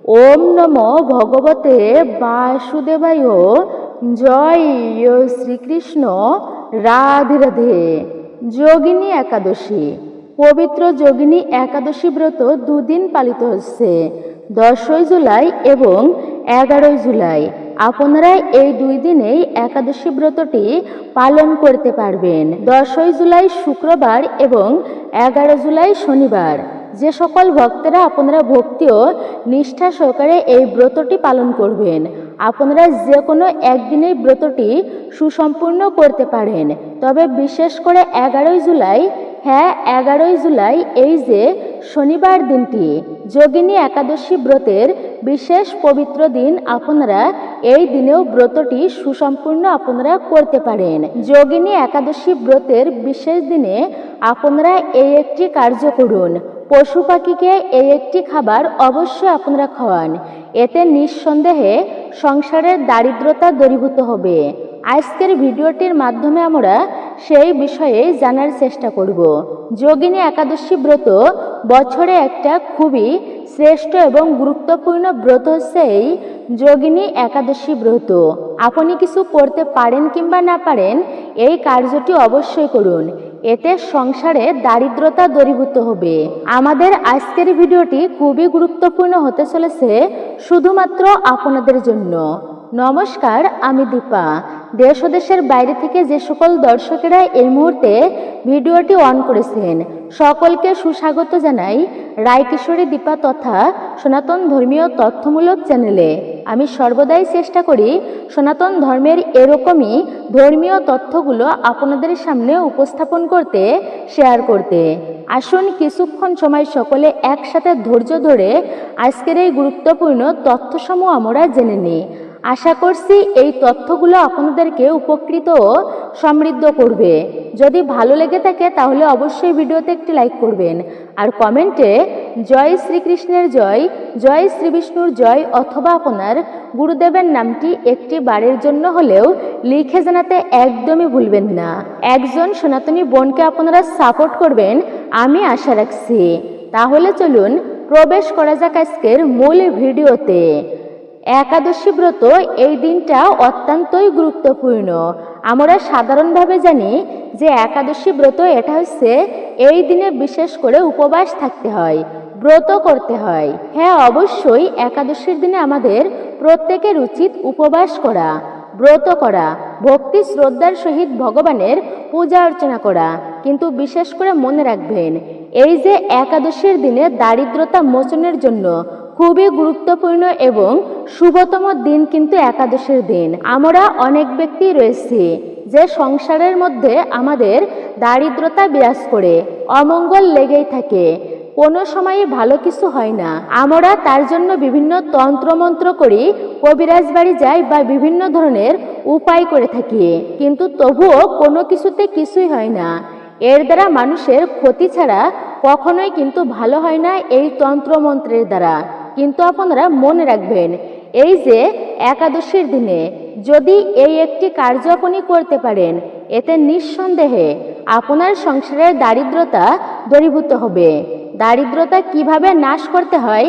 ওম নমো ভগবতে বাসুদেবায়। জয় শ্রীকৃষ্ণ। রাধে রাধে। যোগিনী একাদশী। পবিত্র যোগিনী একাদশী ব্রত দুদিন পালিত হচ্ছে, 10ই জুলাই এবং 11ই জুলাই। আপনারা এই 2 দিনেই একাদশী ব্রতটি পালন করতে পারবেন। 10ই জুলাই শুক্রবার এবং 11 জুলাই শনিবার। যে সকল ভক্তরা আপনারা ভক্তি ও নিষ্ঠা সহকারে এই ব্রতটি পালন করবেন, আপনারা যে কোনো একদিনেই ব্রতটি সুসম্পূর্ণ করতে পারেন। তবে বিশেষ করে 11ই জুলাই, হ্যাঁ 11ই জুলাই, এই যে শনিবার দিনটি যোগিনী একাদশী ব্রতের বিশেষ পবিত্র দিন, আপনারা এই দিনেও ব্রতটি সুসম্পূর্ণ আপনারা করতে পারেন। যোগিনী একাদশী ব্রতের বিশেষ দিনে আপনারা এই একটি কার্য করুন, পশু পাখিকে এই একটি খাবার অবশ্যই আপনারা খাওয়ান। এতে নিঃসন্দেহে সংসারের দারিদ্রতা দূরীভূত হবে। আজকের ভিডিওটির মাধ্যমে আমরা সেই বিষয়ে জানার চেষ্টা করব। যোগিনী একাদশী ব্রত বছরে একটা খুবই শ্রেষ্ঠ এবং গুরুত্বপূর্ণ ব্রত হচ্ছে এই যোগিনী একাদশী ব্রত। আপনি কিছু করতে পারেন কিংবা না পারেন, এই কার্যটি অবশ্যই করুন। এতে সংসারে দারিদ্রতা দূরীভূত হবে। আমাদের আজকের ভিডিওটি খুবই গুরুত্বপূর্ণ হতে চলেছে শুধুমাত্র আপনাদের জন্য। নমস্কার, আমি দীপা। দেশ ও দেশের বাইরে থেকে যে সকল দর্শকেরা এই মুহূর্তে ভিডিওটি অন করেছেন, সকলকে সুস্বাগত জানাই রায়কিশোরী দীপা তথা সনাতন ধর্মীয় তথ্যমূলক চ্যানেলে। আমি সর্বদাই চেষ্টা করি সনাতন ধর্মের এরকমই ধর্মীয় তথ্যগুলো আপনাদের সামনে উপস্থাপন করতে, শেয়ার করতে। আসুন কিছুক্ষণ সময় সকলে একসাথে ধৈর্য ধরে আজকের এই গুরুত্বপূর্ণ তথ্যসমূহ আমরা জেনে নিই। আশা করছি এই তথ্যগুলো আপনাদেরকে উপকৃত ও সমৃদ্ধ করবে। যদি ভালো লেগে থাকে তাহলে অবশ্যই ভিডিওতে একটি লাইক করবেন, আর কমেন্টে জয় শ্রীকৃষ্ণের জয়, জয় শ্রী বিষ্ণুর জয় অথবা আপনার গুরুদেবের নামটি একটি বারের জন্য হলেও লিখে জানাতে একদমই ভুলবেন না। একজন সনাতনী বোনকে আপনারা সাপোর্ট করবেন আমি আশা রাখছি। তাহলে চলুন প্রবেশ করা যাক আজকের মূল ভিডিওতে। একাদশী ব্রত এই দিনটা অত্যন্তই গুরুত্বপূর্ণ। আমরা সাধারণভাবে জানি যে একাদশী ব্রত এটা হচ্ছে এই দিনে বিশেষ করে উপবাস থাকতে হয়, ব্রত করতে হয়। হ্যাঁ অবশ্যই একাদশীর দিনে আমাদের প্রত্যেকের উচিত উপবাস করা, ব্রত করা, ভক্তি শ্রদ্ধার সহিত ভগবানের পূজা অর্চনা করা। কিন্তু বিশেষ করে মনে রাখবেন, এই যে একাদশীর দিনে দারিদ্রতা মোচনের জন্য খুবই গুরুত্বপূর্ণ এবং শুভতম দিন কিন্তু একাদশীর দিন। আমরা অনেক ব্যক্তি রয়েছে যে সংসারের মধ্যে আমাদের দারিদ্রতা বিরাজ করে, অমঙ্গল লেগেই থাকে, কোনো সময়ই ভালো কিছু হয় না। আমরা তার জন্য বিভিন্ন তন্ত্রমন্ত্র করি, কবিরাজ বাড়ি যাই বা বিভিন্ন ধরনের উপায় করে থাকি, কিন্তু তবুও কোনো কিছুই হয় না। এর দ্বারা মানুষের ক্ষতি ছাড়া কখনোই কিন্তু ভালো হয় না এই তন্ত্রমন্ত্রের দ্বারা। কিন্তু আপনারা মনে রাখবেন, এই যে একাদশীর দিনে যদি এই একটি কার্য আপনি করতে পারেন, এতে নিঃসন্দেহে আপনার সংসারের দারিদ্রতা দূরীভূত হবে। দারিদ্রতা কিভাবে নাশ করতে হয়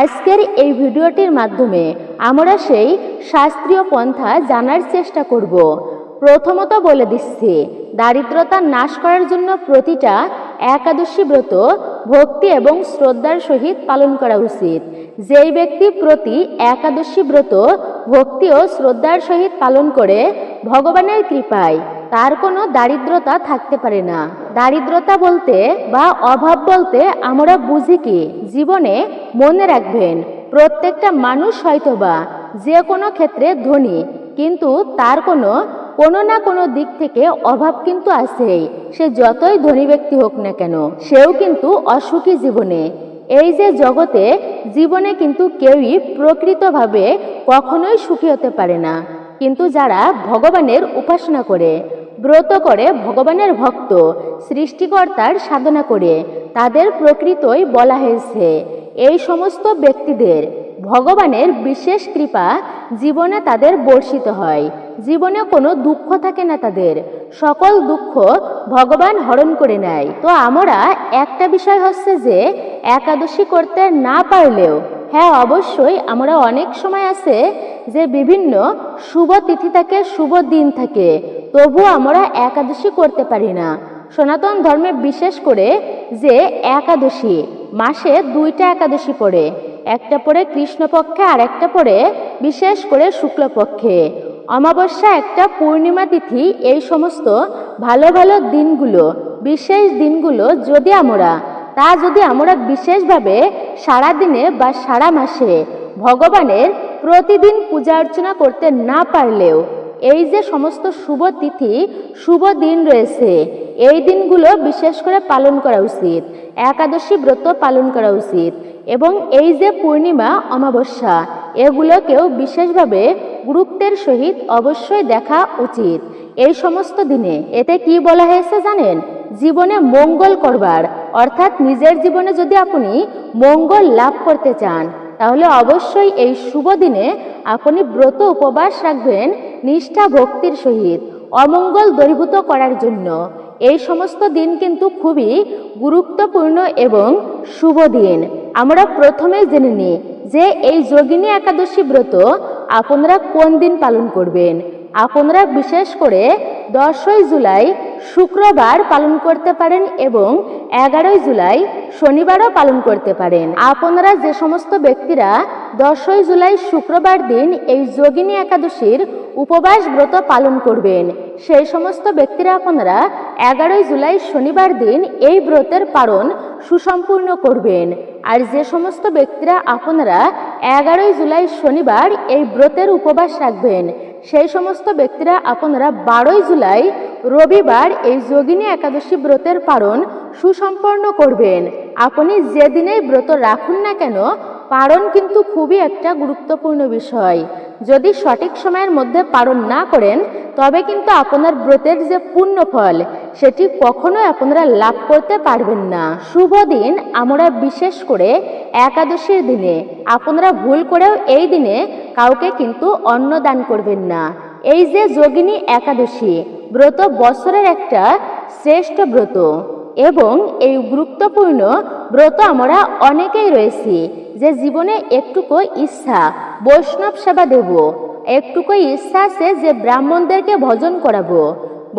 আজকের এই ভিডিওটির মাধ্যমে আমরা সেই শাস্ত্রীয় পন্থা জানার চেষ্টা করব। প্রথমত বলে দিচ্ছি, দারিদ্রতা নাশ করার জন্য প্রতিটা একাদশী ব্রত ভক্তি এবং শ্রদ্ধার সহিত পালন করা উচিত। যেই ব্যক্তি প্রতি একাদশী ব্রত ভক্তি ও শ্রদ্ধার সহিত পালন করে, ভগবানের কৃপায় তার কোনো দারিদ্রতা থাকতে পারে না। দারিদ্রতা বলতে বা অভাব বলতে আমরা বুঝি কি? জীবনে মনে রাখবেন, প্রত্যেকটা মানুষ হয়তোবা যে কোনো ক্ষেত্রে ধনী, কিন্তু তার কোনো না কোনো দিক থেকে অভাব কিন্তু আছেই। সে যতই ধনী ব্যক্তি হোক না কেন, সেও কিন্তু অসুখী জীবনে। এই যে জগতে জীবনে কিন্তু কেউই প্রকৃতভাবে কখনোই সুখী হতে পারে না। কিন্তু যারা ভগবানের উপাসনা করে, ব্রত করে, ভগবানের ভক্ত, সৃষ্টিকর্তার সাধনা করে, তাদের প্রকৃতই বলা হয়েছে এই সমস্ত ব্যক্তিদের ভগবানের বিশেষ কৃপা জীবনে তাদের বর্ষিত হয়। জীবনে কোনো দুঃখ থাকে না তাদের, সকল দুঃখ ভগবান হরণ করে নেয়। তো আমরা একটা বিষয় হচ্ছে যে একাদশী করতে না পারলেও হ্যাঁ, অবশ্যই আমরা অনেক সময় আছে যে বিভিন্ন শুভ তিথি থাকে, শুভ দিন থাকে, তবু আমরা একাদশী করতে পারি না। সনাতন ধর্মে বিশেষ করে যে একাদশী, মাসে 2টা একাদশী পড়ে, একটা পড়ে কৃষ্ণপক্ষে আর একটা পড়ে বিশেষ করে শুক্লপক্ষে। অমাবস্যা, একটা পূর্ণিমা তিথি, এই সমস্ত ভালো ভালো দিনগুলো, বিশেষ দিনগুলো যদি আমরা বিশেষভাবে সারা দিনে বা সারা মাসে ভগবানের প্রতিদিন পূজা অর্চনা করতে না পারলেও এই যে সমস্ত শুভ তিথি, শুভ দিন রয়েছে, এই দিনগুলো বিশেষ করে পালন করা উচিত, একাদশী ব্রত পালন করা উচিত। এবং এই যে পূর্ণিমা, অমাবস্যা, এগুলোকেও বিশেষভাবে গুরুত্বের সহিত অবশ্যই দেখা উচিত এই সমস্ত দিনে। এতে কি বলা হয়েছে জানেন? জীবনে মঙ্গল করবার, অর্থাৎ নিজের জীবনে যদি আপনি মঙ্গল লাভ করতে চান, তাহলে অবশ্যই এই শুভ দিনে আপনি ব্রত উপবাস রাখবেন নিষ্ঠা ভক্তির সহিত, অমঙ্গল দূরীভূত করার জন্য। এই সমস্ত দিন কিন্তু খুবই গুরুত্বপূর্ণ এবং শুভ দিন। আমরা প্রথমেই জেনে নিই যে এই যোগিনী একাদশী ব্রত আপনারা কোন দিন পালন করবেন। আপনারা বিশেষ করে 10ই জুলাই শুক্রবার পালন করতে পারেন এবং 11ই জুলাই শনিবারও পালন করতে পারেন। আপনারা যে সমস্ত ব্যক্তিরা 10ই জুলাই শুক্রবার দিন এই যোগিনী একাদশীর উপবাস ব্রত পালন করবেন, সেই সমস্ত ব্যক্তিরা আপনারা 11ই জুলাই শনিবার দিন এই ব্রতের পালন সুসম্পূর্ণ করবেন। আর যে সমস্ত ব্যক্তিরা আপনারা 11ই জুলাই শনিবার এই ব্রতের উপবাস রাখবেন, সেই সমস্ত ব্যক্তিরা আপনারা 12ই জুলাই রবিবার এই যোগিনী একাদশী ব্রতের পালন সুসম্পন্ন করবেন। আপনি যেদিনেই ব্রত রাখুন না কেন, পালন কিন্তু খুবই একটা গুরুত্বপূর্ণ বিষয়। যদি সঠিক সময়ের মধ্যে পালন না করেন, তবে কিন্তু আপনার ব্রতের যে পুণ্য ফল, সেটি কখনোই আপনারা লাভ করতে পারবেন না। শুভ দিন আমরা বিশেষ করে একাদশীর দিনে আপনারা ভুল করেও এই দিনে কাউকে কিন্তু অন্ন দান করবেন না। এই যে যোগিনী একাদশী ব্রত বছরের একটা শ্রেষ্ঠ ব্রত এবং এই গুরুত্বপূর্ণ ব্রত আমরা অনেকেই রয়েছি যে জীবনে একটুকু ইচ্ছা বৈষ্ণব সেবা দেব, একটুকু ইচ্ছা আছে যে ব্রাহ্মণদেরকে ভজন করাবো।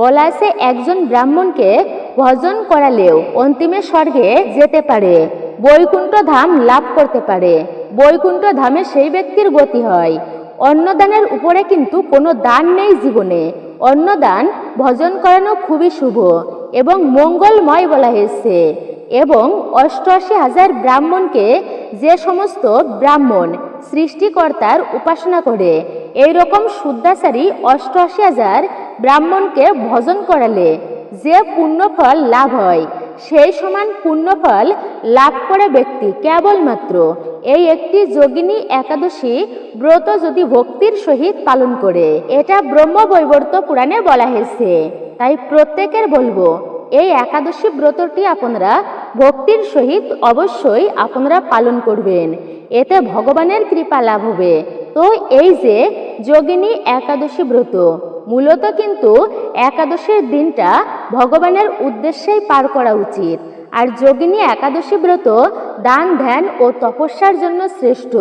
বলা আছে একজন ব্রাহ্মণকে ভজন করালেও অন্তিমে স্বর্গে যেতে পারে, বৈকুণ্ঠ ধাম লাভ করতে পারে, বৈকুণ্ঠ ধামে সেই ব্যক্তির গতি হয়। অন্নদানের উপরে কিন্তু কোনো দান নেই জীবনে। অন্নদান ভজন করানো খুবই শুভ এবং মঙ্গলময় বলা হয়েছে। এবং 88,000 ব্রাহ্মণকে যে সমস্ত ব্রাহ্মণ সৃষ্টিকর্তার উপাসনা করে, এই রকম শুদ্ধাচারী 88,000 ব্রাহ্মণকে ভজন করালে যে পুণ্যফল লাভ হয়, সেই সমান পুণ্যফল লাভ করে ব্যক্তি কেবলমাত্র এই একটি যোগিনী একাদশী ব্রত যদি ভক্তির সহিত পালন করে। এটা ব্রহ্মবৈবর্ত পুরাণে বলা হয়েছে। তাই প্রত্যেকের বলবো, এই একাদশী ব্রতটি আপনারা ভক্তির সহিত অবশ্যই আপনারা পালন করবেন, এতে ভগবানের কৃপা লাভ হবে। তো এই যে যোগিনী একাদশী ব্রত, মূলত কিন্তু একাদশীর দিনটা ভগবানের উদ্দেশ্যেই পার করা উচিত। আর যোগিনী একাদশী ব্রত দান, ধ্যান ও তপস্যার জন্য শ্রেষ্ঠ।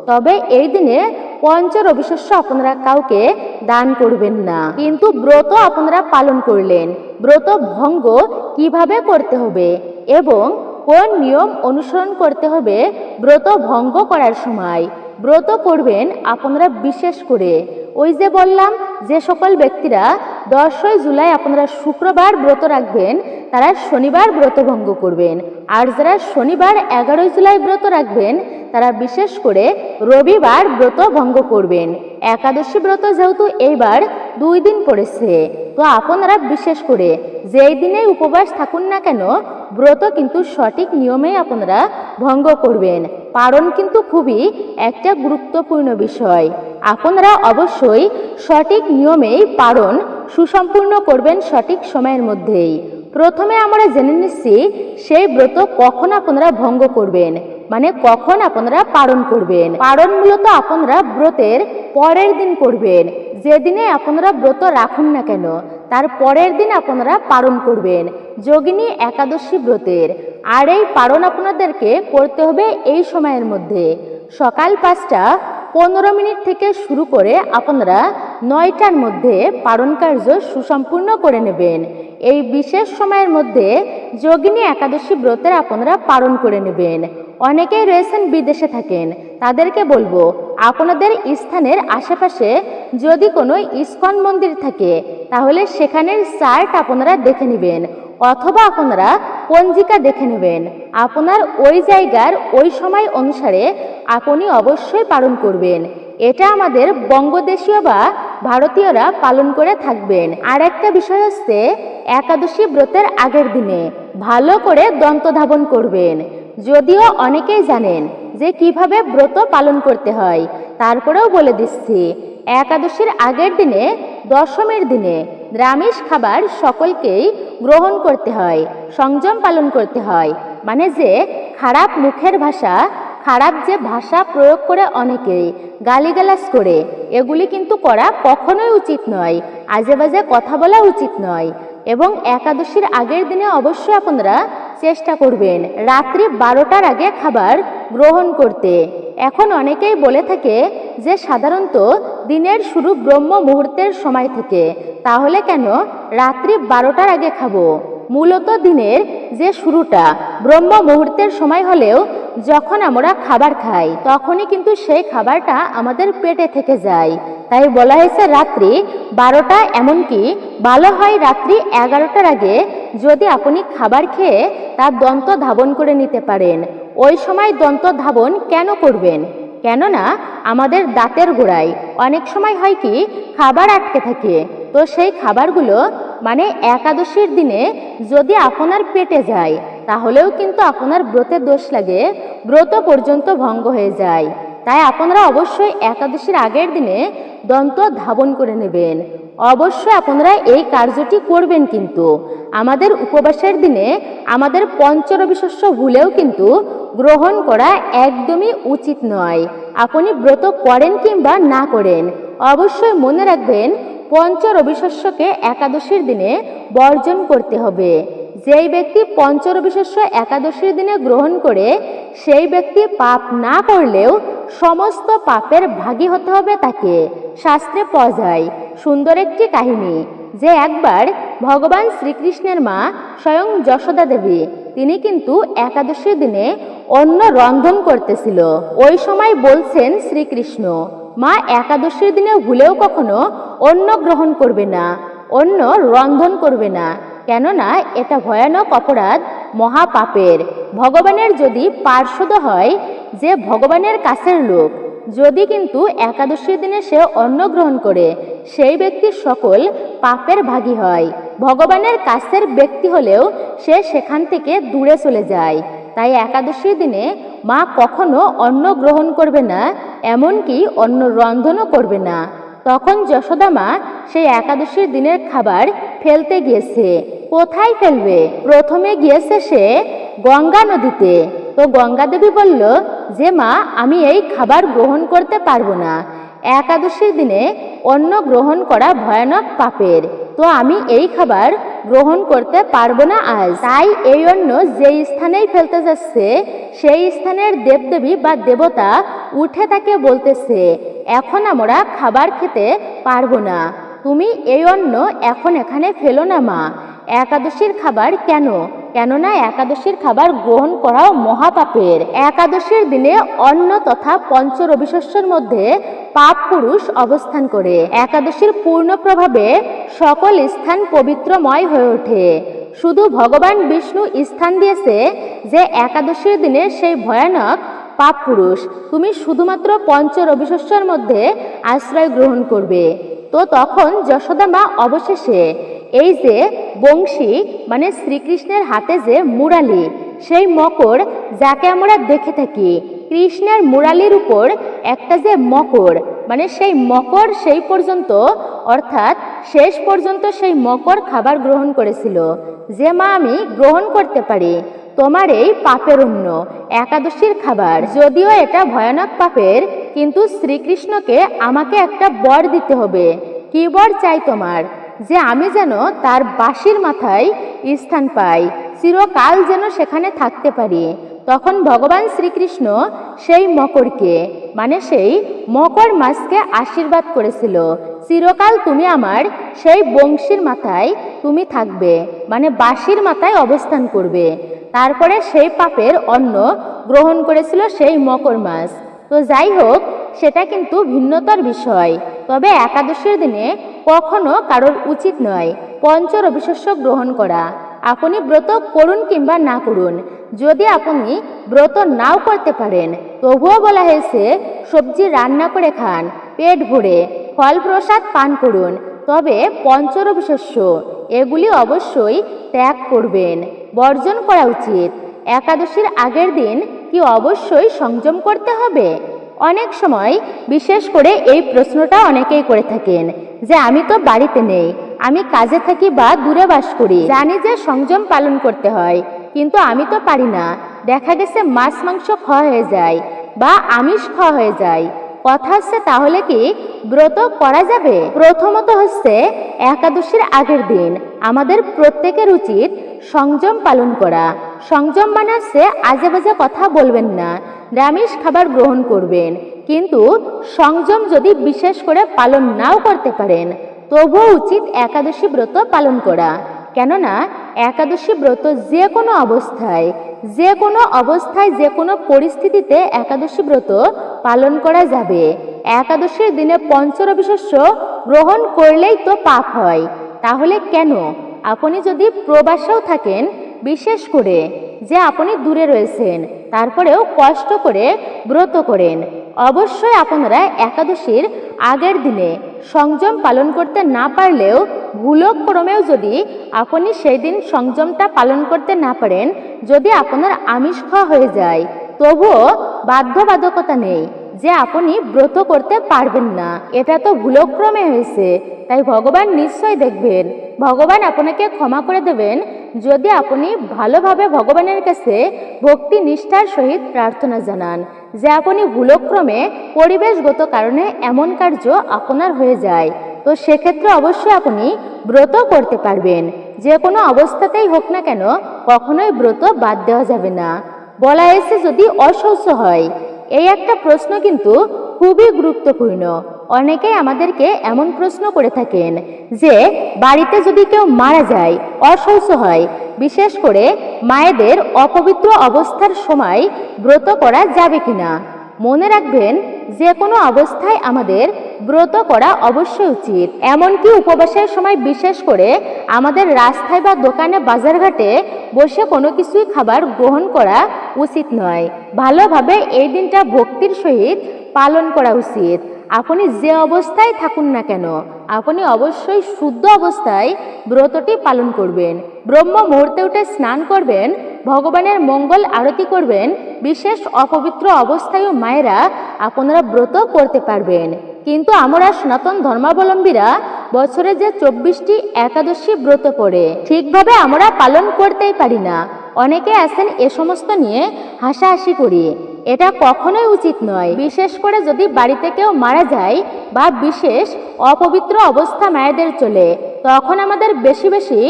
তবে এই দিনে পঞ্চরবিশস্য আপনারা কাউকে দান করবেন না। কিন্তু ব্রত আপনারা পালন করলেন, ব্রত ভঙ্গ কিভাবে করতে হবে এবং কোন নিয়ম অনুসরণ করতে হবে ব্রত ভঙ্গ করার সময়, ব্রত করবেন আপনারা বিশেষ করে ওই যে বললাম যে সকল ব্যক্তিরা 10ই জুলাই আপনারা শুক্রবার ব্রত রাখবেন, তারা শনিবার ব্রত ভঙ্গ করবেন। আর যারা শনিবার 11ই জুলাই ব্রত রাখবেন, তারা বিশেষ করে রবিবার ব্রত ভঙ্গ করবেন। একাদশী ব্রত যেহেতু এইবার 2 দিন পড়েছে, তো আপনারা বিশেষ করে যেই দিনেই উপবাস থাকুন না কেন, ব্রত কিন্তু সঠিক নিয়মে আপনারা ভঙ্গ করবেন। পালন কিন্তু খুবই একটা গুরুত্বপূর্ণ বিষয়। আপনারা অবশ্যই সঠিক নিয়মেই পালন সুসম্পূর্ণ করবেন সঠিক সময়ের মধ্যেই। প্রথমে আমরা জেনে নিচ্ছি সেই ব্রত কখন আপনারা ভঙ্গ করবেন, মানে কখন আপনারা পালন করবেন। পালন মূলত আপনারা ব্রতের পরের দিন করবেন। যেদিনে আপনারা ব্রত রাখুন না কেন, তার পরের দিন আপনারা পালন করবেন যোগিনী একাদশী ব্রতের। আর এই পালন আপনাদেরকে করতে হবে এই সময়ের মধ্যে। সকাল 5:15 থেকে শুরু করে আপনারা 9টার মধ্যে পালন কার্য সুসম্পূর্ণ করে নেবেন। এই বিশেষ সময়ের মধ্যে যোগিনী একাদশী ব্রতের আপনারা পালন করে নেবেন। অনেকেই রয়েছেন বিদেশে থাকেন, তাদেরকে বলবো আপনাদের স্থানের আশেপাশে যদি কোনো ইস্কন মন্দির থাকে তাহলে সেখানের চার্ট আপনারা দেখে নেবেন, অথবা আপনারা পঞ্জিকা দেখে নেবেন। আপনার ওই জায়গার ওই সময় অনুসারে আপনি অবশ্যই পালন করবেন। এটা আমাদের বঙ্গদেশীয় বা ভারতীয়রা পালন করে থাকবেন। আর একটা বিষয় হচ্ছে, একাদশী ব্রতের আগের দিনে ভালো করে দন্তধাবন করবেন। যদিও অনেকেই জানেন যে কিভাবে ব্রত পালন করতে হয়, তারপরেও বলে দিচ্ছি। একাদশীর আগের দিনে, দশমীর দিনে নিরামিষ খাবার সকলকেই গ্রহণ করতে হয়, সংযম পালন করতে হয়। মানে যে খারাপ মুখের ভাষা, খারাপ যে ভাষা প্রয়োগ করে অনেকেই গালিগালাজ করে, এগুলি কিন্তু করা কখনোই উচিত নয়। আজে বাজে কথা বলা উচিত নয়। এবং একাদশীর আগের দিনে অবশ্যই আপনারা চেষ্টা করবেন রাত্রি 12টার আগে খাবার গ্রহণ করতে। এখন অনেকেই বলে থাকে যে সাধারণত দিনের শুরু ব্রহ্ম মুহূর্তের সময় থেকে, তাহলে কেন রাত্রি 12টার আগে খাবো? মূলত দিনের যে শুরুটা ব্রহ্ম মুহূর্তের সময় হলেও যখন আমরা খাবার খাই তখনই কিন্তু সেই খাবারটা আমাদের পেটে থেকে যায়। তাই বলা হয়েছে রাত্রি 12টা, এমনকি ভালো হয় রাত্রি 11টার আগে যদি আপনি খাবার খেয়ে তার দন্ত ধাবন করে নিতে পারেন। ওই সময় দন্ত ধাবন কেন করবেন? কেননা আমাদের দাঁতের গোড়ায় অনেক সময় হয় কি খাবার আটকে থাকে, তো সেই খাবারগুলো মানে একাদশীর দিনে যদি আপনার পেটে যায় তাহলেও কিন্তু আপনার ব্রতের দোষ লাগে, ব্রত পর্যন্ত ভঙ্গ হয়ে যায়। তাই আপনারা অবশ্যই একাদশীর আগের দিনে দন্ত ধাবন করে নেবেন। অবশ্যই আপনারা এই কার্যটি করবেন। কিন্তু আমাদের উপবাসের দিনে আমাদের পঞ্চরবি শস্য ভুলেও কিন্তু গ্রহণ করা একদমই উচিত নয়। আপনি ব্রত করেন কিংবা না করেন, অবশ্যই মনে রাখবেন পঞ্চরবি শস্যকে একাদশীর দিনে বর্জন করতে হবে। যেই ব্যক্তি পঞ্চরবি শস্য একাদশীর দিনে গ্রহণ করে সেই ব্যক্তি পাপ না করলেও সমস্ত পাপের ভাগী হতে হবে তাকে। শাস্ত্রে পাওয়া যায় সুন্দর একটি কাহিনী, যে একবার ভগবান শ্রীকৃষ্ণের মা স্বয়ং যশোদা দেবী, তিনি কিন্তু একাদশীর দিনে অন্ন রন্ধন করতেছিল। ওই সময় বলছেন শ্রীকৃষ্ণ, মা একাদশীর দিনে ভুলেও কখনো অন্ন গ্রহণ করবে না, অন্ন রন্ধন করবে না, কেননা এটা ভয়ানক অপরাধ, মহাপাপের। ভগবানের যদি পার্ষদ হয়, যে ভগবানের কাছের লোক, যদি কিন্তু একাদশীর দিনে সে অন্ন গ্রহণ করে সেই ব্যক্তি সকল পাপের ভাগী হয়। ভগবানের কাছের ব্যক্তি হলেও সে সেখান থেকে দূরে চলে যায়। তাই একাদশীর দিনে মা কখনো অন্ন গ্রহণ করবে না, এমনকি অন্ন রন্ধনও করবে না। তখন যশোদা মা সেই একাদশীর দিনের খাবার ফেলতে গিয়েছে। কোথায় ফেলবে? প্রথমে গিয়েছে সে গঙ্গা নদীতে। তো গঙ্গা দেবী বলল যে মা, আমি এই খাবার গ্রহণ করতে পারবো না, একাদশীর দিনে অন্ন গ্রহণ করা ভয়ানক পাপের, তো আমি এই খাবার গ্রহণ করতে পারবো না আজ। তাই এই অন্ন যেই স্থানেই ফেলতে যাচ্ছে সেই স্থানের দেবদেবী বা দেবতা উঠে তাকে বলতেছে, এখন আমরা খাবার খেতে পারবো না, তুমি এই অন্ন এখন এখানে ফেলো না মা। একাদশীর খাবার কেন? কেননা একাদশীর খাবার গ্রহণ করাও মহাপাপের। একাদশীর দিনে অন্ন তথা পঞ্চরবি শস্যের মধ্যে পাপ পুরুষ অবস্থান করে। একাদশীর পূর্ণ প্রভাবে সকল স্থান পবিত্রময় হয়ে ওঠে। শুধু ভগবান বিষ্ণু স্থান দিয়েছে যে একাদশীর দিনে সেই ভয়ানক পাপ পুরুষ তুমি শুধুমাত্র পঞ্চরবি শস্যের মধ্যে আশ্রয় গ্রহণ করবে। তো তখন যশোদা মা অবশেষে এই যে বংশী মানে শ্রীকৃষ্ণের হাতে যে মুরালি, সেই মকর যাকে আমরা দেখে থাকি, কৃষ্ণের মুরালির উপর একটা যে মকর, মানে সেই মকর সেই পর্যন্ত অর্থাৎ শেষ পর্যন্ত সেই মকর খাবার গ্রহণ করেছিল যে মা আমি গ্রহণ করতে পারি তোমার এই পাপের অন্ন, একাদশীর খাবার। যদিও এটা ভয়ানক পাপের, কিন্তু শ্রীকৃষ্ণকে আমাকে একটা বর দিতে হবে। কি বর চাই তোমার? যে আমি যেন তার বাঁশির মাথায় স্থান পাই, চিরকাল যেন সেখানে থাকতে পারি। তখন ভগবান শ্রীকৃষ্ণ সেই মকরকে মানে সেই মকর মাছকে আশীর্বাদ করেছিল, চিরকাল তুমি আমার সেই বংশীর মাথায় তুমি থাকবে, মানে বাঁশির মাথায় অবস্থান করবে। তারপরে সেই পাপের অন্ন গ্রহণ করেছিল সেই মকর মাছ। তো যাই হোক, সেটা কিন্তু ভিন্নতার বিষয়। তবে একাদশীর দিনে কখনো কারোর উচিত নয় পঞ্চরবিশস্য গ্রহণ করা। আপনি ব্রত করুন কিংবা না করুন, যদি আপনি ব্রত নাও করতে পারেন, তবুও বলা হয়েছে সবজি রান্না করে খান, পেট ভরে ফল প্রসাদ পান করুন, তবে পঞ্চরবিশস্য এগুলি অবশ্যই ত্যাগ করবেন, বর্জন করা উচিত। একাদশীর আগের দিন কি অবশ্যই সংযম করতে হবে? অনেক সময় বিশেষ করে এই প্রশ্নটা অনেকেই করে থাকেন যে আমি তো বাড়িতে নেই, আমি কাজে থাকি বা দূরে বাস করি, জানি যে সংযম পালন করতে হয়, কিন্তু আমি তো পারি না। দেখা গেছে মাছ মাংস খাওয়া হয়ে যায় বা আমিষ খাওয়া হয়ে যায়। কথা হচ্ছে তাহলে কি ব্রত করা যাবে? প্রথমত হচ্ছে একাদশীর আগের দিন আমাদের প্রত্যেকের উচিত সংযম পালন করা। সংযম মানে হচ্ছে আজে বাজে কথা বলবেন না, নিরামিষ খাবার গ্রহণ করবেন। কিন্তু সংযম যদি বিশেষ করে পালন নাও করতে পারেন, তবুও উচিত একাদশী ব্রত পালন করা। কেননা একাদশী ব্রত যে কোনো অবস্থায় যে কোনো পরিস্থিতিতে একাদশী ব্রত পালন করা যাবে। একাদশীর দিনে পঞ্চরবিশস্য গ্রহণ করলেই তো পাপ হয়, তাহলে কেন? আপনি যদি প্রবাসেও থাকেন, বিশেষ করে যে আপনি দূরে রয়েছেন, তারপরেও কষ্ট করে ব্রত করেন, অবশ্যই আপনারা একাদশীর আগের দিনে সংযম পালন করতে না পারলেও ভুলক্রমেও যদি আপনি সেই দিন সংযমটা পালন করতে না পারেন, যদি আপনার আমিষ খাওয়া হয়ে যায়, তবুও বাধ্যবাধকতা নেই যে আপনি ব্রত করতে পারবেন না। এটা তো ভুলক্রমে হয়েছে, তাই ভগবান নিশ্চয় দেখবেন, ভগবান আপনাকে ক্ষমা করে দেবেন যদি আপনি ভালোভাবে ভগবানের কাছে ভক্তি নিষ্ঠার সহিত প্রার্থনা জানান যে আপনি ভুলক্রমে পরিবেশগত কারণে এমন কার্য আপনার হয়ে যায়। তো সেক্ষেত্রে অবশ্যই আপনি ব্রত করতে পারবেন। যে কোনো অবস্থাতেই হোক না কেন কখনোই ব্রত বাদ দেওয়া যাবে না। বলা হয়েছে যদি অশৌচ হয়, এই একটা প্রশ্ন কিন্তু খুবই গুরুত্বপূর্ণ। অনেকেই আমাদেরকে এমন প্রশ্ন করে থাকেন যে বাড়িতে যদি কেউ মারা যায়, অশৌচ হয়, বিশেষ করে মায়েদের অপবিত্র অবস্থার সময় ব্রত করা যাবে কিনা। মনে রাখবেন, যে কোনো অবস্থায় আমাদের ব্রত করা অবশ্যই উচিত। এমনকি উপবাসের সময় বিশেষ করে আমাদের রাস্তায় বা দোকানে বাজারঘাটে বসে কোনো কিছুই খাবার গ্রহণ করা উচিত নয়। ভালোভাবে এই দিনটা ভক্তির সহিত পালন করা উচিত। আপনি যে অবস্থায় থাকুন না কেন, আপনি অবশ্যই শুদ্ধ অবস্থায় ব্রতটি পালন করবেন। ব্রহ্ম মুহূর্তে উঠে স্নান করবেন, ভগবানের মঙ্গল আরতি করবেন। বিশেষ অপবিত্র অবস্থায়ও মায়েরা আপনারা ব্রত করতে পারবেন। কিন্তু আমরা সনাতন ধর্মাবলম্বীরা বছরে যে 24টি একাদশী ব্রত পড়ে ঠিকভাবে আমরা পালন করতেই পারি না। অনেকে আছেন এ সমস্ত নিয়ে হাসাহাসি করি, এটা কখনোই উচিত নয়। বিশেষ করে যদি বাড়িতে কেউ মারা যায় বা বিশেষ অপবিত্র অবস্থা মায়েদের চলে, তখন আমাদের বেশি বেশি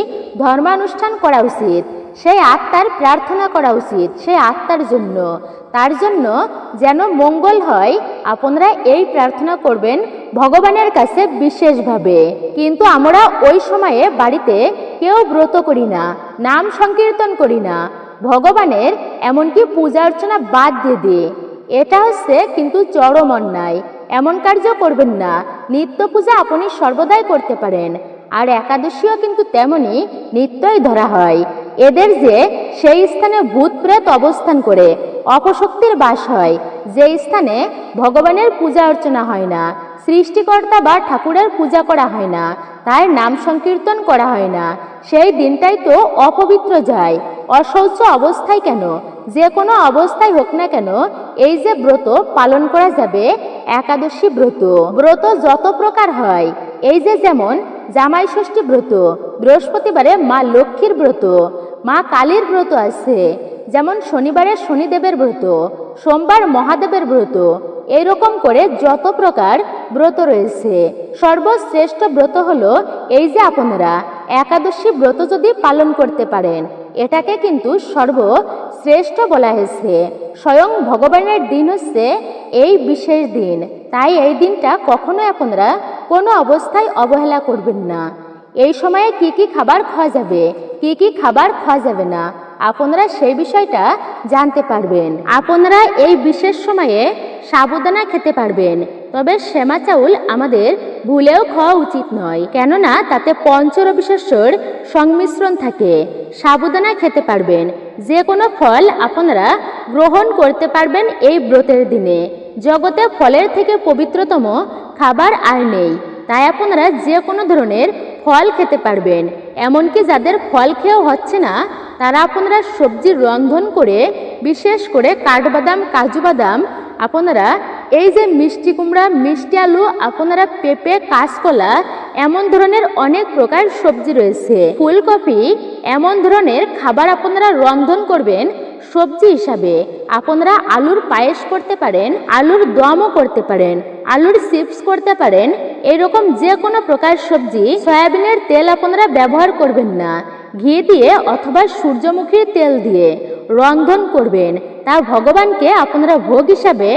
ধর্মানুষ্ঠান করা উচিত। সেই আত্মার প্রার্থনা করা উচিত, সেই আত্মার জন্য, তার জন্য যেন মঙ্গল হয়। আপনারা এই প্রার্থনা করবেন ভগবানের কাছে বিশেষভাবে। কিন্তু আমরা ওই সময়ে বাড়িতে কেউ ব্রত করি না, নাম সংকীর্তন করি না, ভগবানের এমনকি পূজা অর্চনা বাদ দিয়ে দিই। এটা হচ্ছে কিন্তু চরম অন্যায়। এমন কার্য করবেন না। নিত্য পূজা আপনি সর্বদাই করতে পারেন, আর একাদশীও কিন্তু তেমনি নিত্যই ধরা হয়। এদের যে সেই স্থানে ভূত প্রেত অবস্থান করে অপশক্তির বাস হয়, যে স্থানে ভগবানের পূজা অর্চনা হয় না, সৃষ্টিকর্তা বা ঠাকুরের পূজা করা হয় না, তার নাম সংকীর্তন করা হয় না, সেই দিনটাই তো অপবিত্র যায়। অশৌচ অবস্থায় কেন, যে কোনো অবস্থায় হোক না কেন, এই যে ব্রত পালন করা যাবে একাদশী ব্রত। ব্রত যত প্রকার হয়, এই যে যেমন জামাই ষষ্ঠী ব্রত, বৃহস্পতিবারে মা লক্ষ্মীর ব্রত, মা কালীর ব্রত আছে, যেমন শনিবারে শনিদেবের ব্রত, সোমবার মহাদেবের ব্রত, এইরকম করে যত প্রকার ব্রত রয়েছে, সর্বশ্রেষ্ঠ ব্রত হলো এই যে আপনারা একাদশী ব্রত যদি পালন করতে পারেন, এটাকে কিন্তু সর্বশ্রেষ্ঠ শ্রেষ্ঠ বলা হয়েছে। স্বয়ং ভগবানের দিন হচ্ছে এই বিশেষ দিন, তাই এই দিনটা কখনোই আপনারা কোনো অবস্থায় অবহেলা করবেন না। এই সময়ে কি কি খাবার খাওয়া যাবে, কি কি খাবার খাওয়া যাবে না, আপনারা সেই বিষয়টা জানতে পারবেন। আপনারা এই বিশেষ সময়ে সাবুদানা খেতে পারবেন, তবে সেমা চাউল আমাদের ভুলেও খাওয়া উচিত নয়, কেননা তাতে পঞ্চরবিশস্যর সংমিশ্রণ থাকে। সাবুদানা খেতে পারবেন। যে কোনো ফল আপনারা গ্রহণ করতে পারবেন এই ব্রতের দিনে। জগতে ফলের থেকে পবিত্রতম খাবার আর নেই, তাই আপনারা যে কোনো ধরনের ফল খেতে পারবেন। এমনকি যাদের ফল খেয়েও হচ্ছে না, তারা আপনারা সবজি রন্ধন করে, বিশেষ করে কাঠবাদাম, কাজু বাদাম, আপনারা এই যে মিষ্টি কুমড়া, মিষ্টি আলু, আপনারা পেঁপে, কাঁচকলা, এমন ধরনের অনেক প্রকার সবজি রয়েছে, ফুলকপি, এমন ধরনের খাবার আপনারা রন্ধন করবেন সবজি হিসাবে। আপনারা আলুর পায়েস করতে পারেন, আলুর দমও করতে পারেন, আলুর চিপস করতে পারেন। এরকম যে কোনো প্রকার সবজি, সয়াবিনের তেল আপনারা ব্যবহার করবেন না, ঘি দিয়ে অথবা সূর্যমুখীর তেল দিয়ে রন্ধন করবেন। তা ভগবানকে আপনারা ভোগ হিসাবে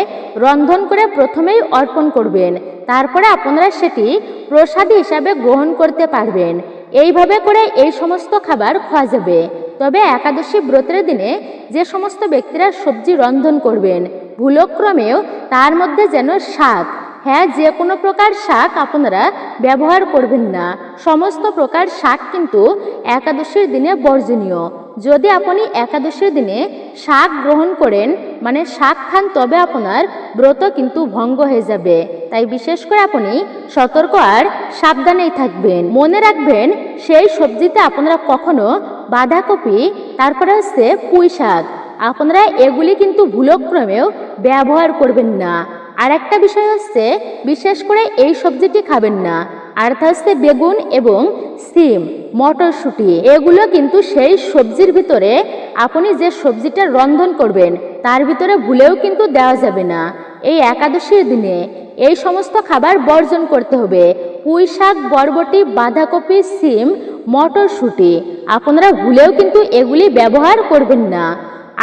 রন্ধন করে প্রথমেই অর্পণ করবেন, তারপরে আপনারা সেটি প্রসাদী হিসাবে গ্রহণ করতে পারবেন। এইভাবে করে এই সমস্ত খাবার খাওয়া যাবে। তবে একাদশী ব্রতের দিনে যে সমস্ত ব্যক্তিরা সবজি রন্ধন করবেন, ভুলক্রমেও তার মধ্যে যেন শাক, হ্যাঁ, যে কোনো প্রকার শাক আপনারা ব্যবহার করবেন না। সমস্ত প্রকার শাক কিন্তু একাদশীর দিনে বর্জনীয়। যদি আপনি একাদশীর দিনে শাক গ্রহণ করেন, মানে শাক খান, তবে আপনার ব্রত কিন্তু ভঙ্গ হয়ে যাবে। তাই বিশেষ করে আপনি সতর্ক আর সাবধানেই থাকবেন। মনে রাখবেন, সেই সবজিতে আপনারা কখনো বাঁধাকপি, তারপরে হচ্ছে পুঁই শাক, আপনারা এগুলি কিন্তু ভুলক্রমেও ব্যবহার করবেন না। আর একটা বিষয় হচ্ছে, বিশেষ করে এই সবজিটি খাবেন না, আর তা হচ্ছে বেগুন এবং সিম, মটরশুঁটি। এগুলো কিন্তু সেই সবজির ভিতরে, আপনি যে সবজিটা রন্ধন করবেন তার ভিতরে ভুলেও কিন্তু দেওয়া যাবে না। এই একাদশীর দিনে এই সমস্ত খাবার বর্জন করতে হবে। পুঁই শাক, বরবটি, বাঁধাকপি, সিম, মটরশুঁটি, আপনারা ভুলেও কিন্তু এগুলি ব্যবহার করবেন না।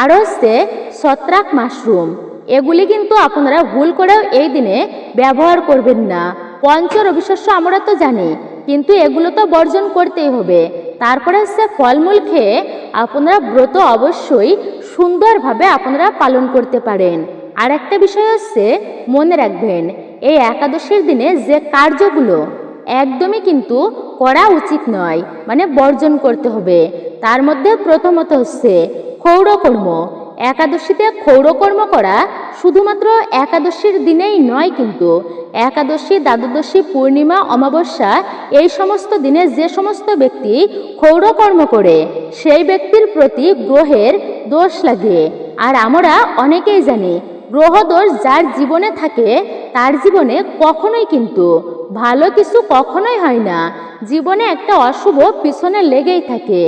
আর হচ্ছে ছত্রাক মাশরুম, এগুলি কিন্তু আপনারা ভুল করেও এই দিনে ব্যবহার করবেন না। পঞ্চরবিশস্য আমরা তো জানি, কিন্তু এগুলো তো বর্জন করতেই হবে। তারপরে হচ্ছে ফলমূল খেয়ে আপনারা ব্রত অবশ্যই সুন্দরভাবে আপনারা পালন করতে পারেন। আর একটা বিষয় হচ্ছে, মনে রাখবেন, এই একাদশীর দিনে যে কার্যগুলো একদমই কিন্তু করা উচিত নয়, মানে বর্জন করতে হবে। তার মধ্যে প্রথমত হচ্ছে ক্ষৌরকর্ম। একাদশীতে ক্ষৌরকর্ম করা শুধুমাত্র একাদশীর দিনেই নয়, কিন্তু একাদশী, দ্বাদশী, পূর্ণিমা, অমাবস্যা, এই সমস্ত দিনে যে সমস্ত ব্যক্তি ক্ষৌরকর্ম করে, সেই ব্যক্তির প্রতি গ্রহের দোষ লাগে। আর আমরা অনেকেই জানি, গ্রহ দোষ যার জীবনে থাকে তার জীবনে কখনোই কিন্তু ভালো কিছু কখনোই হয় না। জীবনে একটা অশুভ পিছনে লেগেই থাকে।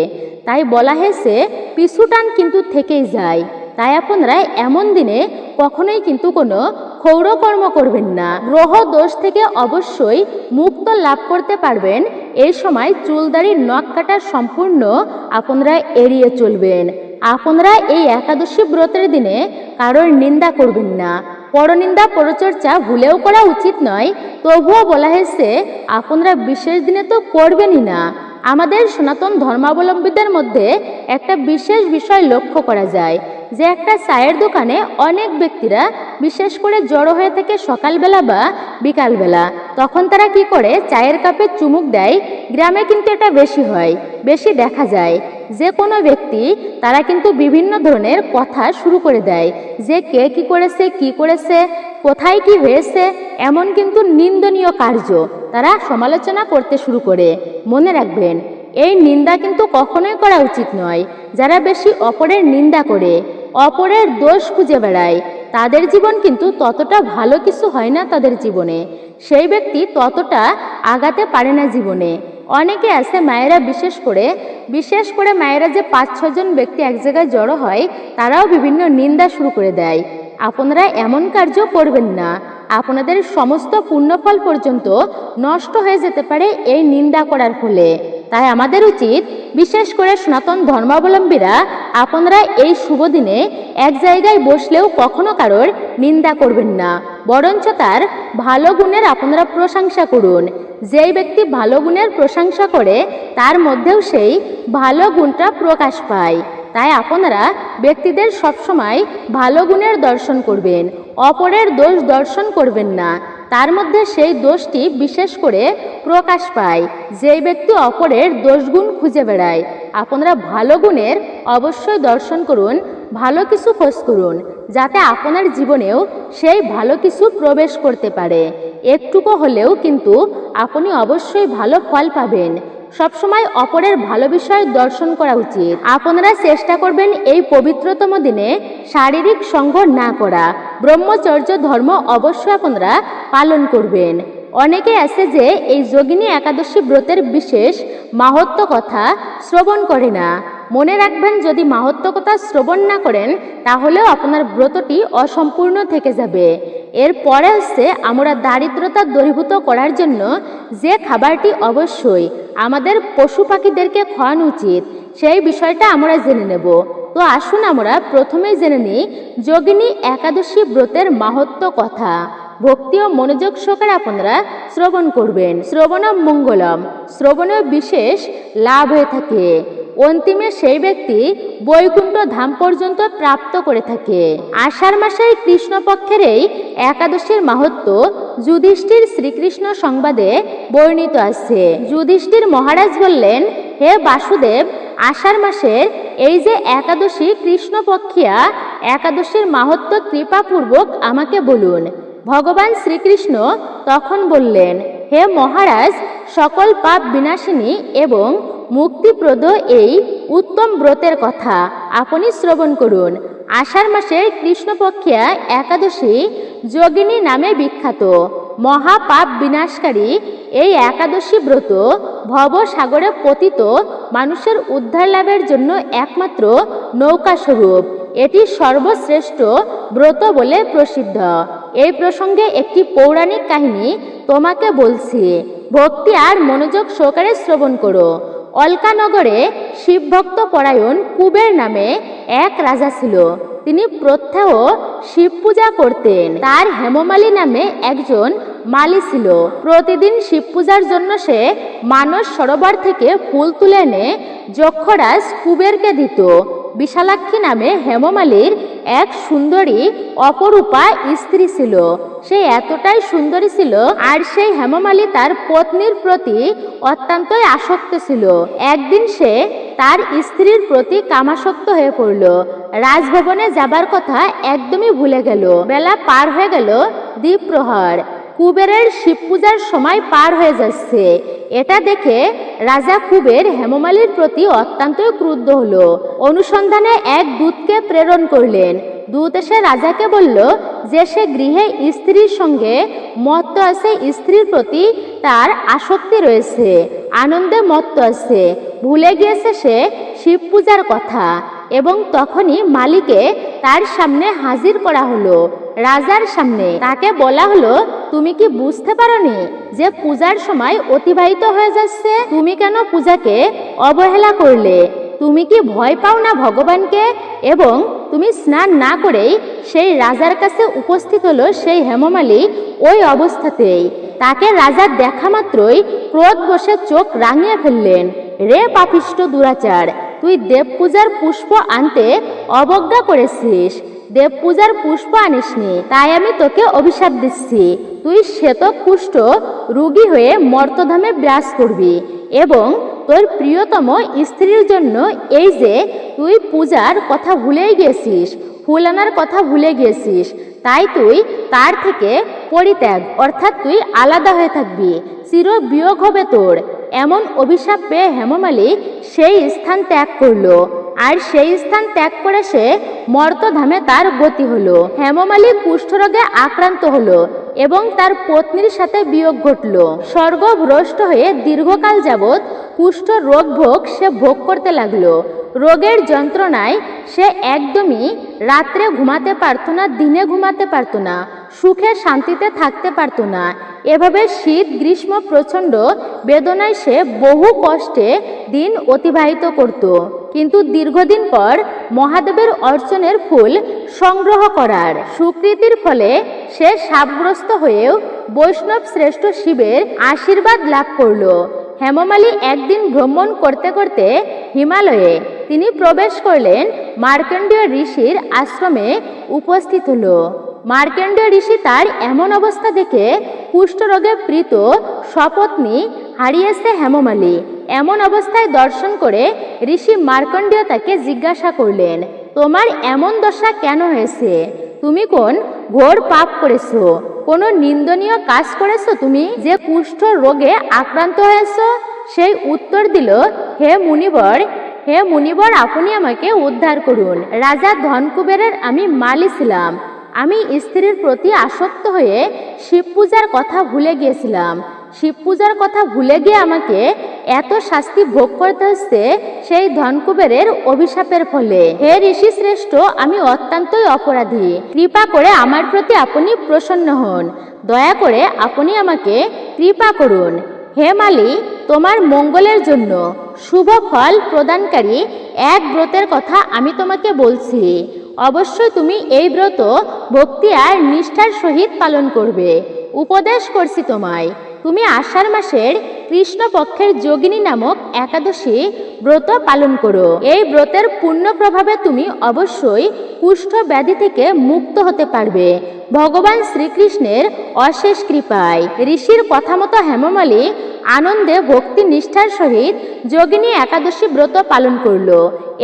তাই বলা হয়েছে, পিছুটান কিন্তু থেকেই যায়। তাই আপনারা এমন দিনে কখনোই কিন্তু কোনো ক্ষৌরকর্ম করবেন না। গ্রহ দোষ থেকে অবশ্যই মুক্ত লাভ করতে পারবেন। এই সময় চুলদাড়ি, নখ কাটা সম্পূর্ণ আপনারা এড়িয়ে চলবেন। আপনারা এই একাদশী ব্রতের দিনে কারোর নিন্দা করবেন না। পরনিন্দা, পরচর্চা ভুলেও করা উচিত নয়। তবুও বলা হয়েছে, আপনারা বিশেষ দিনে তো করবেনই না। আমাদের সনাতন ধর্মাবলম্বীদের মধ্যে একটা বিশেষ বিষয় লক্ষ্য করা যায়, যে একটা চায়ের দোকানে অনেক ব্যক্তিরা বিশেষ করে জড়ো হয়ে থাকে সকালবেলা বা বিকালবেলা। তখন তারা কি করে, চায়ের কাপে চুমুক দেয়। গ্রামে কিন্তু এটা বেশি হয়, বেশি দেখা যায়। যে কোনো ব্যক্তি তারা কিন্তু বিভিন্ন ধরনের কথা শুরু করে দেয়, যে কে কি করেছে, কি করেছে, কোথায় কি হয়েছে, এমন কিন্তু নিন্দনীয় কার্য তারা সমালোচনা করতে শুরু করে। মনে রাখবেন, এই নিন্দা কিন্তু কখনোই করা উচিত নয়। যারা বেশি অপরের নিন্দা করে, অপরের দোষ খুঁজে বেড়ায়, তাদের জীবন কিন্তু ততটা ভালো কিছু হয় না। তাদের জীবনে সেই ব্যক্তি ততটা আগাতে পারে না জীবনে। অনেকে আছে মায়েরা, বিশেষ করে মায়েরা, যে 5-6 জন ব্যক্তি এক জায়গায় জড়ো হয়, তারাও বিভিন্ন নিন্দা শুরু করে দেয়। আপনারা এমন কার্য করবেন না। আপনাদের সমস্ত পুণ্যফল পর্যন্ত নষ্ট হয়ে যেতে পারে এই নিন্দা করার ফলে। তাই আমাদের উচিত, বিশেষ করে সনাতন ধর্মাবলম্বীরা, আপনারা এই শুভ দিনে এক জায়গায় বসলেও কখনো কারোর নিন্দা করবেন না, বরঞ্চ তার ভালো গুণের আপনারা প্রশংসা করুন। যেই ব্যক্তি ভালো গুণের প্রশংসা করে তার মধ্যেও সেই ভালো গুণটা প্রকাশ পায়। তাই আপনারা ব্যক্তিদের সবসময় ভালো গুণের দর্শন করবেন, অপরের দোষ দর্শন করবেন না। তার মধ্যে সেই দোষটি বিশেষ করে প্রকাশ পায়। যেই ব্যক্তি অপরের দোষগুণ খুঁজে বেড়ায়, আপনারা ভালো গুণের অবশ্যই দর্শন করুন, ভালো কিছু খোঁজ করুন, যাতে আপনার জীবনেও সেই ভালো কিছু প্রবেশ করতে পারে। একটুকু হলেও কিন্তু আপনি অবশ্যই ভালো ফল পাবেন। সবসময় অপরের ভালো বিষয় দর্শন করা উচিত। আপনারা চেষ্টা করবেন এই পবিত্রতম দিনে শারীরিক সঙ্গ না করা, ব্রহ্মচর্য ধর্ম অবশ্যই আপনারা পালন করবেন। অনেকে আছে যে এই যোগিনী একাদশী ব্রতের বিশেষ মাহাত্ম্য কথা শ্রবণ করে না। মনে রাখবেন, যদি মাহাত্ম্য কথা শ্রবণ না করেন তাহলেও আপনার ব্রতটি অসম্পূর্ণ থেকে যাবে। এরপরে হচ্ছে, আমরা দারিদ্রতা দূরীভূত করার জন্য যে খাবারটি অবশ্যই আমাদের পশু পাখিদেরকে খাওয়ানো উচিত, সেই বিষয়টা আমরা জেনে নেব। তো আসুন আমরা প্রথমেই জেনে নিই যোগিনী একাদশী ব্রতের মাহাত্ম্য কথা। ভক্তি ও মনোযোগ সহকারে আপনারা শ্রবণ করবেন। শ্রবণ মঙ্গলম, শ্রবণেও বিশেষ লাভ হয়ে থাকে। অন্তিমে সেই ব্যক্তি বৈকুণ্ঠ ধাম পর্যন্ত প্রাপ্ত করে থাকে। আষাঢ় মাসের কৃষ্ণপক্ষের এই একাদশীর মাহাত্ম্য যুধিষ্ঠির শ্রীকৃষ্ণ সংবাদে বর্ণিত আছে। যুধিষ্ঠির মহারাজ বললেন, হে বাসুদেব, আষাঢ় মাসের এই যে একাদশী কৃষ্ণপক্ষিয়া একাদশীর মাহাত্ম্য কৃপাপূর্বক আমাকে বলুন। ভগবান শ্রীকৃষ্ণ তখন বললেন, হে মহারাজ, সকল পাপ বিনাশিনী এবং মুক্তিপ্রদ এই উত্তম ব্রতের কথা আপনি শ্রবণ করুন। আষাঢ় মাসের কৃষ্ণপক্ষিয়া একাদশী যোগিনী নামে বিখ্যাত। মহাপাপ বিনাশকারী এই একাদশী ব্রত ভবসাগরে পতিত মানুষের উদ্ধার লাভের জন্য একমাত্র নৌকা স্বরূপ। এটি সর্বশ্রেষ্ঠ ব্রত বলে প্রসিদ্ধ। এই প্রসঙ্গে একটি পৌরাণিক কাহিনী তোমাকে বলছি, ভক্তি আর মনোযোগ সহকারে শ্রবণ করো। অলকানগরে শিবভক্ত পরায়ণ কুবের নামে এক রাজা ছিল। তিনি প্রত্যহ শিব পূজা করতেন। তার হেমমালী নামে একজন মালী ছিল। প্রতিদিন শিব পূজার জন্য সে মানস সরোবর থেকে ফুল তুলে এনে যক্ষরাজ কুবেরকে দিত। বিশালাক্ষী নামে হেমমালীর এক সুন্দরী অপরূপা স্ত্রী ছিল। সে এতটাই সুন্দরী ছিল আর সেই হেমমালী তার পত্নীর প্রতি অত্যন্তই আসক্ত ছিল। একদিন সে তার স্ত্রীর প্রতি কামাসক্ত হয়ে পড়ল। রাজভবনে যাবার কথা একদমই ভুলে গেল। বেলা পার হয়ে গেল দ্বিপ্রহর। কুবেরের শিব পূজার সময় পার হয়ে যাচ্ছে। এটা দেখে রাজা কুবের হেমমালীর প্রতি অত্যন্তই ক্রুদ্ধ হলো। অনুসন্ধানে এক দূতকে প্রেরণ করলেন। দূত এসে রাজাকে বলল যে সে গৃহে স্ত্রীর সঙ্গে মত্ত আছে, স্ত্রীর প্রতি তার আসক্তি রয়েছে, আনন্দে মত্ত আছে, ভুলে গিয়েছে সে শিব পূজার কথা। এবং তখনই মালিকে তার সামনে হাজির করা হলো। রাজার সামনে তাকে বলা হলো, তুমি কি বুঝতে পারোনি যে পূজার সময় অতিবাহিত হয়ে যাচ্ছে? তুমি কেন পূজাকে অবহেলা করলে? তুমি কি ভয় পাও না ভগবানকে? এবং তুমি স্নান না করেই সেই রাজার কাছে উপস্থিত হলো সেই হেমমালী ওই অবস্থাতেই। তাকে রাজার দেখা মাত্রই ক্রোধ বসে চোখ রাঙিয়ে ফেললেন। রে পাপিষ্ঠ দুরাচার, তুই দেব পূজার পুষ্প আনতে অবজ্ঞা করেছিস, দেব পূজার পুষ্প আনিসনি, তাই আমি তোকে অভিশাপ দিচ্ছি। তুই শ্বেত কুষ্ঠ রোগী হয়ে মর্তধামে বিরাজ করবি এবং তোর প্রিয়তম স্ত্রীর জন্য এই যে তুই পূজার কথা ভুলেই গেছিস, ফুল আনার কথা ভুলে গিয়েছিস, তাই তুই তার থেকে পরিত্যাগ, অর্থাৎ তুই আলাদা হয়ে থাকবি, চির বিয়োগ হবে তোর। এমন অভিশাপ পেয়ে হেমমালী সেই স্থান ত্যাগ করলো। আর সেই স্থান ত্যাগ করে সে মর্তধামে তার গতি হলো। হেমমালী কুষ্ঠরোগে আক্রান্ত হলো এবং তার পত্নীর সাথে বিয়োগ ঘটল। স্বর্গভ্রষ্ট হয়ে দীর্ঘকাল যাবৎ কুষ্ঠ রোগ ভোগ সে ভোগ করতে লাগলো। রোগের যন্ত্রণায় সে একদমই রাত্রে ঘুমাতে পারত না, দিনে ঘুমাতে পারত না, সুখে শান্তিতে থাকতে পারত না। এভাবে শীত গ্রীষ্ম প্রচণ্ড বেদনায় সে বহু কষ্টে দিন অতিবাহিত করত। কিন্তু দীর্ঘদিন পর মহাদেবের অর্চনের ফুল সংগ্রহ করার স্বীকৃতির ফলে সে শাপগ্রস্ত হয়েও বৈষ্ণব শ্রেষ্ঠ শিবের আশীর্বাদ লাভ করল। হেমমালী একদিন ভ্রমণ করতে করতে হিমালয়ে তিনি প্রবেশ করলেন। মার্কণ্ডেয় ঋষির আশ্রমে উপস্থিত হলো। মার্কণ্ডেয় ঋষি তার এমন অবস্থা দেখে কুষ্ঠরোগে পীড়িত সপত্নী হারিয়েছে হেমমালী এমন অবস্থায় দর্শন করে ঋষি মার্কণ্ডেয় তাকে জিজ্ঞাসা করলেন, তোমার এমন দশা কেন হয়েছে? তুমি কোন ঘোর পাপ করেছো? কোনো নিন্দনীয় কাজ করেছো তুমি যে কুষ্ঠ রোগে আক্রান্ত হয়েছো? সেই উত্তর দিল, হে মুনিবর, আপনি আমাকে উদ্ধার করুন। রাজা ধনকুবেরের আমি মালি ছিলাম। আমি স্ত্রীর প্রতি আসক্ত হয়ে শিব পূজার কথা ভুলে গিয়েছিলাম। শিব পূজার কথা ভুলে গিয়ে আমাকে এত শাস্তি ভোগ করতে হচ্ছে সেই ধনকুবেরের অভিশাপের ফলে। হে ঋষি শ্রেষ্ঠ, আমি অত্যন্তই অপরাধী। কৃপা করে আমার প্রতি আপনি প্রসন্ন হন। দয়া করে আপনি আমাকে কৃপা করুন। হে মালি, তোমার মঙ্গলের জন্য শুভ ফল প্রদানকারী এক ব্রতের কথা আমি তোমাকে বলছি। অবশ্যই তুমি এই ব্রত ভক্তি আর নিষ্ঠার সহিত পালন করবে। উপদেশ করছি তোমায়, তুমি আষাঢ় মাসের কৃষ্ণপক্ষের যোগিনী নামক একাদশী ব্রত পালন করো। এই ব্রতের পূর্ণ প্রভাবে তুমি অবশ্যই কুষ্ঠ ব্যাধি থেকে মুক্ত হতে পারবে ভগবান শ্রীকৃষ্ণের অশেষ কৃপায়। ঋষির কথা মতো হেমমালী আনন্দে ভক্তি নিষ্ঠার সহিত যোগিনী একাদশী ব্রত পালন করল।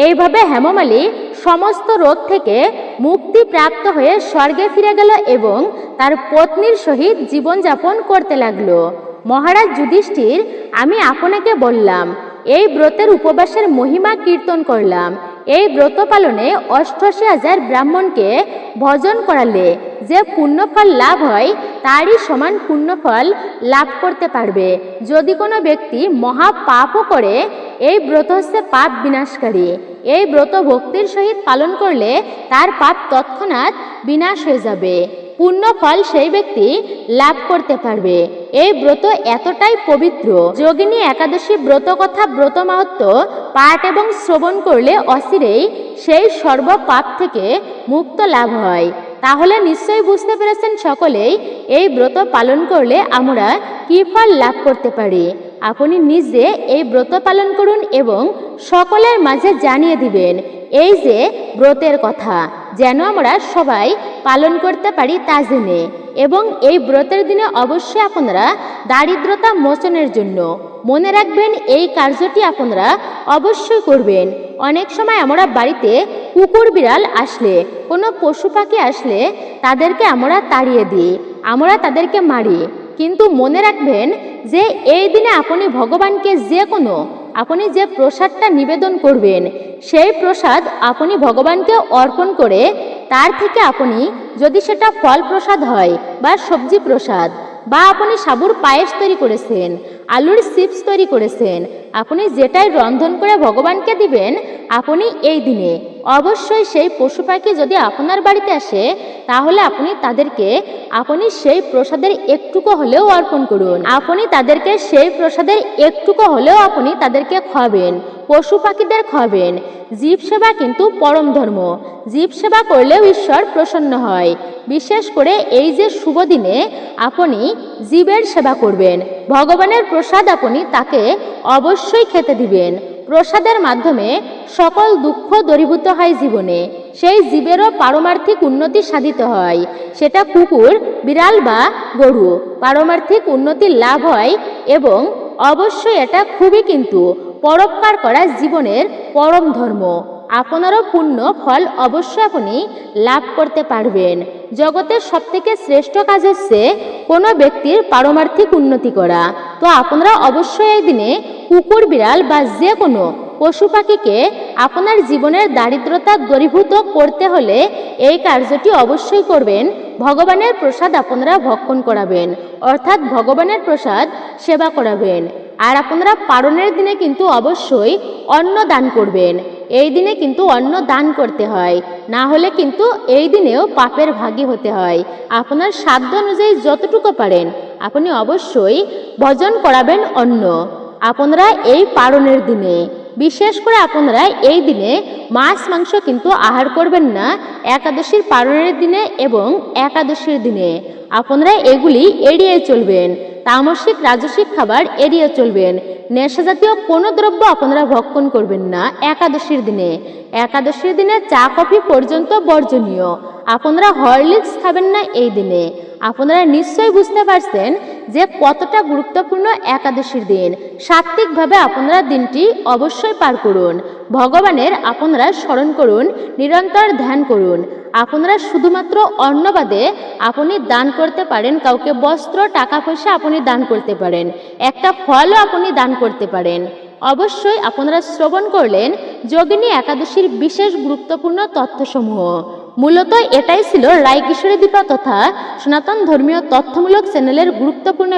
এইভাবে হেমমালী সমস্ত রোগ থেকে মুক্তি প্রাপ্ত হয়ে স্বর্গে ফিরে গেল এবং তার পত্নীর সহিত জীবনযাপন করতে লাগলো। মহারাজ যুধিষ্ঠির, আমি আপনাকে বললাম, এই ব্রতের উপবাসের মহিমা কীর্তন করলাম। এই ব্রত পালনে ৮৮,০০০ ব্রাহ্মণকে ভজন করালে যে পুণ্যফল লাভ হয় তারই সমান পুণ্যফল লাভ করতে পারবে। যদি কোনো ব্যক্তি মহা পাপও করে, এই ব্রত হচ্ছে পাপ বিনাশকারী। এই ব্রত ভক্তির সহিত পালন করলে তার পাপ তৎক্ষণাৎ বিনাশ হয়ে যাবে। পূর্ণ ফল সেই ব্যক্তি লাভ করতে পারবে। এই ব্রত এতটাই পবিত্র, যোগিনী একাদশী ব্রত কথা ব্রত মাহাত্ম্য পাঠ এবং শ্রবণ করলে অচিরেই সেই সর্ব পাপ থেকে মুক্ত লাভ হয়। তাহলে নিশ্চয়ই বুঝতে পেরেছেন সকলেই, এই ব্রত পালন করলে আমরা কি ফল লাভ করতে পারি। আপনি নিজে এই ব্রত পালন করুন এবং সকলের মাঝে জানিয়ে দিবেন এই যে ব্রতের কথা, যেন আমরা সবাই পালন করতে পারি তা জেনে। এবং এই ব্রতের দিনে অবশ্যই আপনারা দারিদ্রতা মোচনের জন্য মনে রাখবেন, এই কার্যটি আপনারা অবশ্যই করবেন। অনেক সময় আমরা বাড়িতে কুকুর বিড়াল আসলে, কোনো পশু পাখি আসলে তাদেরকে আমরা তাড়িয়ে দিই, আমরা তাদেরকে মারি। কিন্তু মনে রাখবেন যে এই দিনে আপনি ভগবানকে আপনি যে প্রসাদটা নিবেদন করবেন, সেই প্রসাদ আপনি ভগবানকে অর্পণ করে তার থেকে আপনি, যদি সেটা ফল প্রসাদ হয় বা সবজি প্রসাদ, বা আপনি সাবুর পায়েস তৈরি করেছেন, আলুর চিপস তৈরি করেছেন, আপনি যেটাই রন্ধন করে ভগবানকে দিবেন, আপনি এই দিনে অবশ্যই সেই পশু পাখি যদি আপনার বাড়িতে আসে, তাহলে আপনি তাদেরকে সেই প্রসাদের একটুকু হলেও অর্পণ করুন। আপনি তাদেরকে সেই প্রসাদের একটুকু হলেও আপনি তাদেরকে খাওয়াবেন, পশু পাখিদের খাওয়াবেন। জীব সেবা কিন্তু পরম ধর্ম। জীব সেবা করলেও ঈশ্বর প্রসন্ন হয়। বিশেষ করে এই যে শুভ দিনে আপনি জীবের সেবা করবেন, ভগবানের প্রসাদ আপনি তাকে অবশ্যই খেতে দিবেন। প্রসাদের মাধ্যমে সকল দুঃখ দূরীভূত হয় জীবনে। সেই জীবেরও পারমার্থিক উন্নতি সাধিত হয়। সেটা কুকুর বিড়াল বা গরু, পারমার্থিক উন্নতি লাভ হয় এবং অবশ্যই এটা খুবই কিন্তু পরোপকার করা জীবনের পরম ধর্ম। আপনারও পুণ্য ফল অবশ্যই আপনি লাভ করতে পারবেন। জগতের সবথেকে শ্রেষ্ঠ কাজ হচ্ছে কোনো ব্যক্তির পারমার্থিক উন্নতি করা। তো আপনারা অবশ্যই এই দিনে কুকুর বিড়াল বা যে কোনো পশু পাখিকে আপনার জীবনের দারিদ্রতা দূরীভূত করতে হলে এই কার্যটি অবশ্যই করবেন। ভগবানের প্রসাদ আপনারা ভক্ষণ করাবেন, অর্থাৎ ভগবানের প্রসাদ সেবা করাবেন। আর আপনারা পারণের দিনে কিন্তু অবশ্যই অন্ন দান করবেন। এই দিনে কিন্তু অন্ন দান করতে হয়, না হলে কিন্তু এই দিনেও পাপের ভাগী হতে হয়। আপনার সাধ্য অনুযায়ী যতটুকু পারেন আপনি অবশ্যই ভোজন করাবেন অন্ন আপনারা এই পারণের দিনে। বিশেষ করে আপনারা এই দিনে মাছ মাংস কিন্তু আহার করবেন না। একাদশীর পারণের দিনে এবং একাদশীর দিনে আপনারা এগুলি এড়িয়ে চলবেন। তামসিক রাজসিক খাবার এড়িয়ে চলবেন। নেশা জাতীয় কোনো দ্রব্য আপনারা ভক্ষণ করবেন না একাদশীর দিনে। একাদশীর দিনে চা কফি পর্যন্ত বর্জনীয়। আপনারা হরলিক্স খাবেন না এই দিনে। আপনারা নিশ্চয়ই বুঝতে পারছেন যে কতটা গুরুত্বপূর্ণ একাদশীর দিন। সাত্ত্বিকভাবে আপনারা দিনটি অবশ্যই পার করুন। ভগবানের আপনারা স্মরণ করুন, নিরন্তর ধ্যান করুন। আপনারা শুধুমাত্র অন্ন বাদে আপনি দান করতে পারেন, কাউকে বস্ত্র টাকা পয়সা আপনি দান করতে পারেন, একটা ফলও আপনি দান করতে পারেন। অবশ্যই আপনারা শ্রবণ করলেন যোগিনী একাদশীর বিশেষ গুরুত্বপূর্ণ তথ্যসমূহ। মূলত এটাই ছিল রায় কিশোরী দীপা তথা সনাতন ধর্মীয় তথ্যমূলক চ্যানেলের গুরুত্বপূর্ণ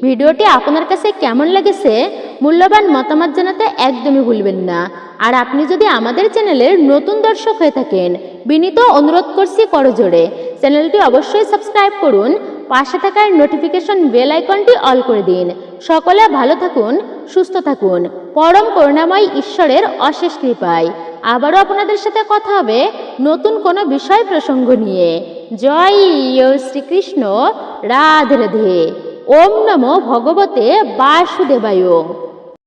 ভিডিওটি আপনার কাছে কেমন লেগেছে মূল্যবান মতামত জানাতে একদমই ভুলবেন না। আর আপনি যদি আমাদের চ্যানেলের নতুন দর্শক হয়ে থাকেন, বিনীত অনুরোধ করছি করজোড়ে চ্যানেলটি অবশ্যই সাবস্ক্রাইব করুন। পাশে থাকার নোটিফিকেশন বেল আইকনটি অল করে দিন। সকলে ভালো থাকুন, সুস্থ থাকুন, পরম করুণাময় ঈশ্বরের অশেষ কৃপায়। আবারও আপনাদের সাথে কথা হবে নতুন কোনো বিষয় প্রসঙ্গ নিয়ে। জয় শ্রীকৃষ্ণ, রাধে রাধে। ওম নমো ভগবতে বাসুদেবায়।